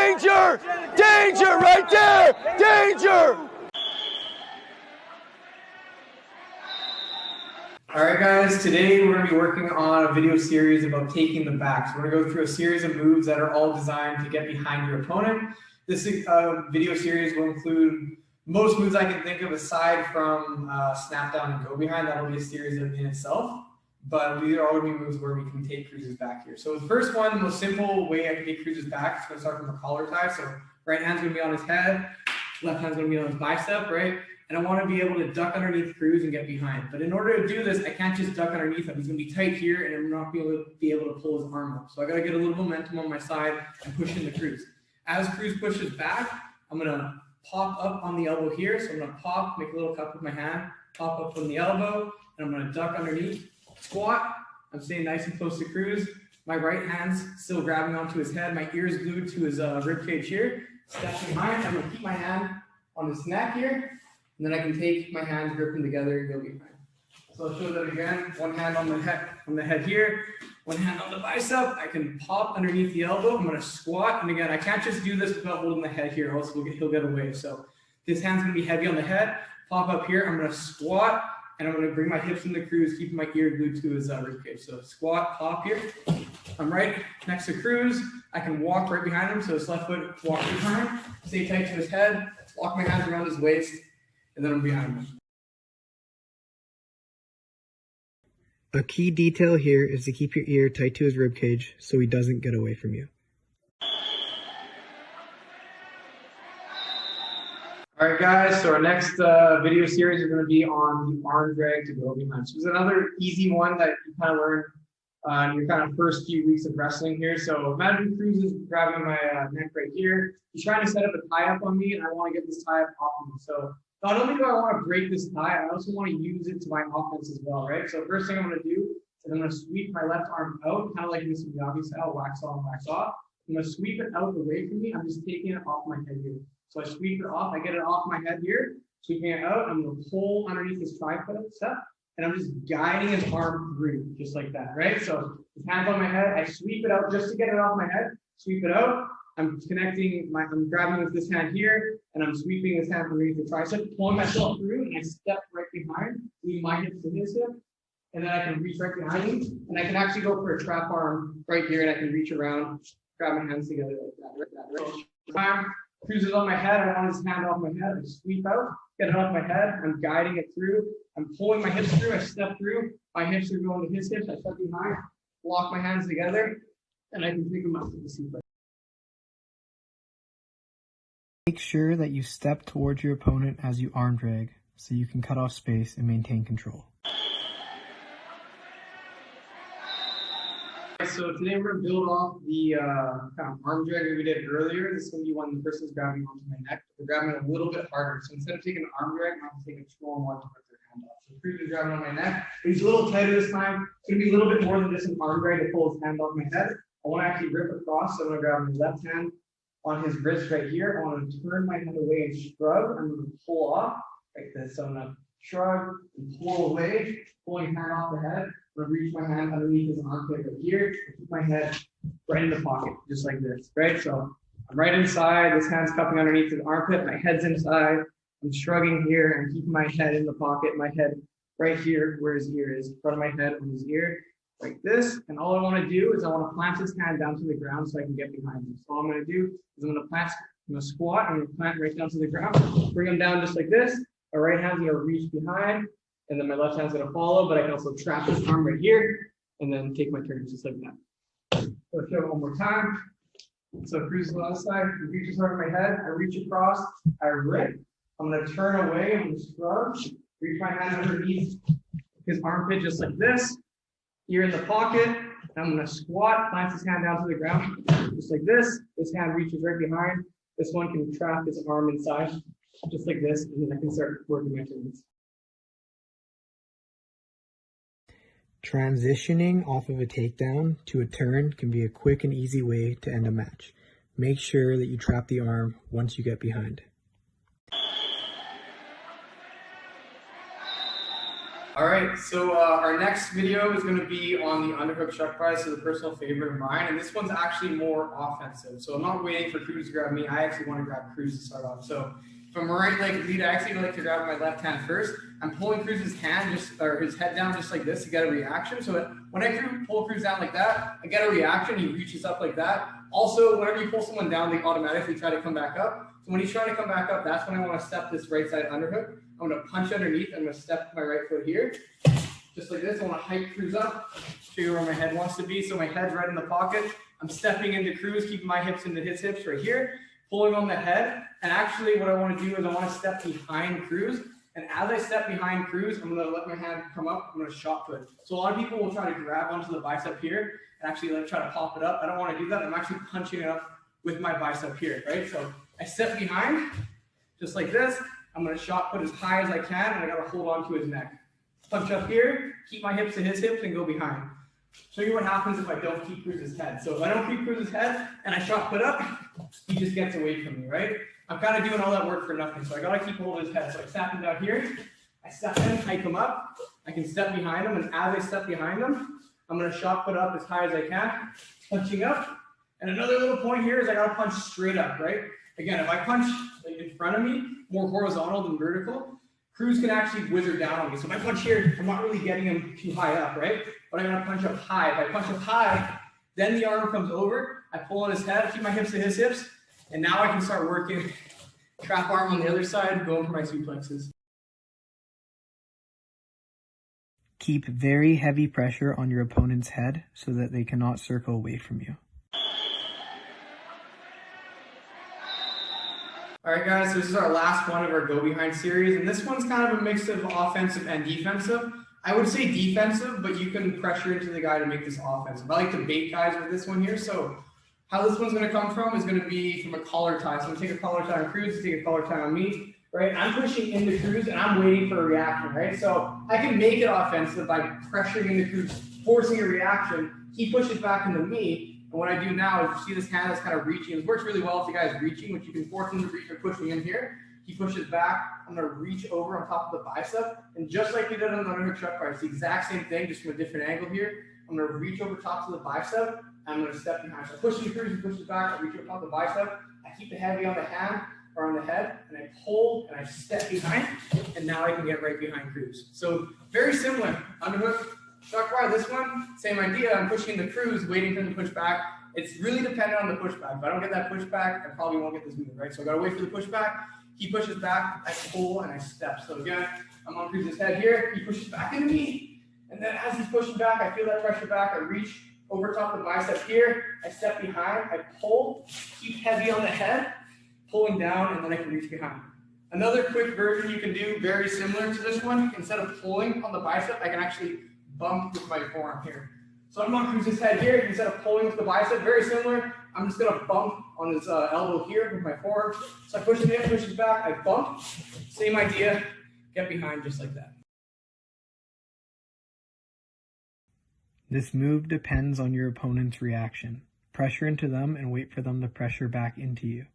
Danger! Danger right there! Danger! Alright guys, today we're going to be working on a video series about taking the back. So we're going to go through a series of moves that are all designed to get behind your opponent. This video series will include most moves I can think of aside from snap down and go behind. That'll be a series in itself. But these are all going to be moves where we can take Cruz's back here. So the first one, the most simple way I can take Cruz's back is going to start from a collar tie. So right hand's going to be on his head, left hand's going to be on his bicep, right? And I want to be able to duck underneath Cruz and get behind. But in order to do this, I can't just duck underneath him. He's going to be tight here, and I'm not going to be able to pull his arm up. So I got to get a little momentum on my side and push into Cruz. As Cruz pushes back, I'm going to pop up on the elbow here. So I'm going to pop, make a little cup with my hand, pop up from the elbow, and I'm going to duck underneath. Squat. I'm staying nice and close to Cruz. My right hand's still grabbing onto his head. My ear's glued to his rib cage here. Step behind. I'm going to keep my hand on his neck here. And then I can take my hands, grip them together, and go behind. So I'll show that again. One hand on the head here, one hand on the bicep. I can pop underneath the elbow. I'm going to squat. And again, I can't just do this without holding the head here, or else he'll get away. So this hand's going to be heavy on the head. Pop up here. I'm going to squat, and I'm going to bring my hips into Cruz, keeping my ear glued to his rib cage. So squat, pop here. I'm right next to Cruz. I can walk right behind him. So his left foot, walk behind, stay tight to his head, walk my hands around his waist, and then I'm behind him. A key detail here is to keep your ear tight to his ribcage so he doesn't get away from you. Alright guys, so our next video series is going to be on the arm drag to go behind. So this is another easy one that you kind of learn in your kind of first few weeks of wrestling here. So imagine Cruz is grabbing my neck right here. He's trying to set up a tie-up on me, and I want to get this tie-up off of him. So not only do I want to break this tie, I also want to use it to my offense as well, right? So first thing I'm going to do is I'm going to sweep my left arm out, kind of like Mr. Miyagi style, wax on, wax off. I'm going to sweep it out away from me. I'm just taking it off my head here. So I sweep it off. I get it off my head here, sweeping it out. I'm going to pull underneath his tripod step, and I'm just guiding his arm through, just like that, right? So his hand's on my head. I sweep it out just to get it off my head. Sweep it out. I'm grabbing with this hand here, and I'm sweeping this hand underneath the tricep, pulling myself through, and I step right behind, leave my hips to his hip, and then I can reach right behind him, and I can actually go for a trap arm right here, and I can reach around, grab my hands together like that, right? Cruz is on my head, I want his hand off my head, I sweep out, get it off my head, I'm guiding it through, I'm pulling my hips through, I step through, my hips are going to his hips, I step behind, lock my hands together, and I can pick them up to the seat. Make sure that you step towards your opponent as you arm drag so you can cut off space and maintain control. So today we're going to build off the kind of arm drag that we did earlier. This is going to be when the person's grabbing onto my neck. They're grabbing a little bit harder. So instead of taking an arm drag, I'm going to take a strong one to put their hand off. So Cruz is grabbing on my neck. But he's a little tighter this time. It's going to be a little bit more than just an arm drag to pull his hand off my head. I want to actually rip across. So I'm going to grab my left hand on his wrist right here. I want to turn my hand away and shrug. I'm going to pull off like this. So I'm going to shrug and pull away, pulling hand off the head. I'm going to reach my hand underneath his armpit right here. Keep my head right in the pocket, just like this, right? So I'm right inside. This hand's cupping underneath his armpit. My head's inside. I'm shrugging here and keeping my head in the pocket. My head right here where his ear is, in front of my head on his ear. Like this, and all I want to do is I want to plant his hand down to the ground so I can get behind him. So all I'm going to do is I'm going to squat, I'm going to plant right down to the ground, bring him down just like this. My right hand's going to reach behind, and then my left hand's going to follow, but I can also trap this arm right here, and then take my turn just like that. So I'll show it one more time. So Cruz on the other side, he reaches over my head, I reach across, I rip. I'm going to turn away, I'm going to scrub, reach my hand underneath his armpit just like this. Ear in the pocket, and I'm going to squat, plant his hand down to the ground, just like this. This hand reaches right behind. This one can trap his arm inside, just like this, and then I can start working my turns. Transitioning off of a takedown to a turn can be a quick and easy way to end a match. Make sure that you trap the arm once you get behind. All right, so our next video is going to be on the underhook Shuck-By, so the personal favorite of mine, and this one's actually more offensive. So I'm not waiting for Cruz to grab me. I actually want to grab Cruz to start off. So if I'm a right leg lead, I actually like to grab my left hand first. I'm pulling Cruz's hand or his head down just like this to get a reaction. So when I pull Cruz down like that, I get a reaction. He reaches up like that. Also, whenever you pull someone down, they automatically try to come back up. So when he's trying to come back up, that's when I want to step this right side underhook. I'm going to punch underneath. I'm going to step my right foot here, just like this. I want to hike Cruz up, show you where my head wants to be. So my head's right in the pocket. I'm stepping into Cruz, keeping my hips into his hips right here, pulling on the head. And actually what I want to do is I want to step behind Cruz. And as I step behind Cruz, I'm going to let my hand come up. I'm going to shot put. So a lot of people will try to grab onto the bicep here and actually try to pop it up. I don't want to do that. I'm actually punching it up with my bicep here, right? So I step behind, just like this. I'm going to shot put as high as I can, and I got to hold on to his neck. Punch up here, keep my hips to his hips, and go behind. Show you what happens if I don't keep Cruz's head. So if I don't keep Cruz's head and I shot put up, he just gets away from me, right? I'm kind of doing all that work for nothing, so I got to keep hold of his head. So I snap him down here, I step in, hike him up, I can step behind him, and as I step behind him, I'm going to shot put up as high as I can, punching up. And another little point here is I got to punch straight up, right? Again, if I punch in front of me, more horizontal than vertical, Cruz can actually whizzer down on me. So if I punch here, I'm not really getting him too high up, right? But I'm going to punch up high. If I punch up high, then the arm comes over, I pull on his head, keep my hips to his hips, and now I can start working trap arm on the other side, going for my suplexes. Keep very heavy pressure on your opponent's head so that they cannot circle away from you. All right, guys, so this is our last one of our go behind series, and this one's kind of a mix of offensive and defensive. I would say defensive, but you can pressure into the guy to make this offensive. I like to bait guys with this one here. So how this one's going to come from is going to be from a collar tie. So I'm going to take a collar tie on Cruz, take a collar tie on me, right? I'm pushing into Cruz, and I'm waiting for a reaction, right? So I can make it offensive by pressuring into Cruz, forcing a reaction. He pushes back into me. And what I do now is you see this hand that's kind of reaching. It works really well if the guy is reaching, which you can force him to reach or push me in here. He pushes back. I'm going to reach over on top of the bicep. And just like we did on the underhook Shuck-By, it's the exact same thing, just from a different angle here. I'm going to reach over top of the bicep. And I'm going to step behind. So I push into Cruz, he pushes back. I reach over top of the bicep. I keep the heavy on the hand or on the head. And I pull and I step behind. And now I can get right behind Cruz. So very similar. Underhook Shuck-By, this one, same idea. I'm pushing the Cruz, waiting for him to push back. It's really dependent on the pushback. If I don't get that pushback, I probably won't get this move, right? So I gotta wait for the pushback. He pushes back, I pull, and I step. So again, I'm on Cruz's head here. He pushes back into me. And then as he's pushing back, I feel that pressure back. I reach over top of the bicep here. I step behind, I pull, keep heavy on the head, pulling down, and then I can reach behind. Another quick version you can do, very similar to this one, instead of pulling on the bicep, I can actually bump with my forearm here. So I'm on Cruz's head here, instead of pulling with the bicep, very similar. I'm just gonna bump on his elbow here with my forearm. So I push him in, pushes back, I bump. Same idea, get behind just like that. This move depends on your opponent's reaction. Pressure into them and wait for them to pressure back into you.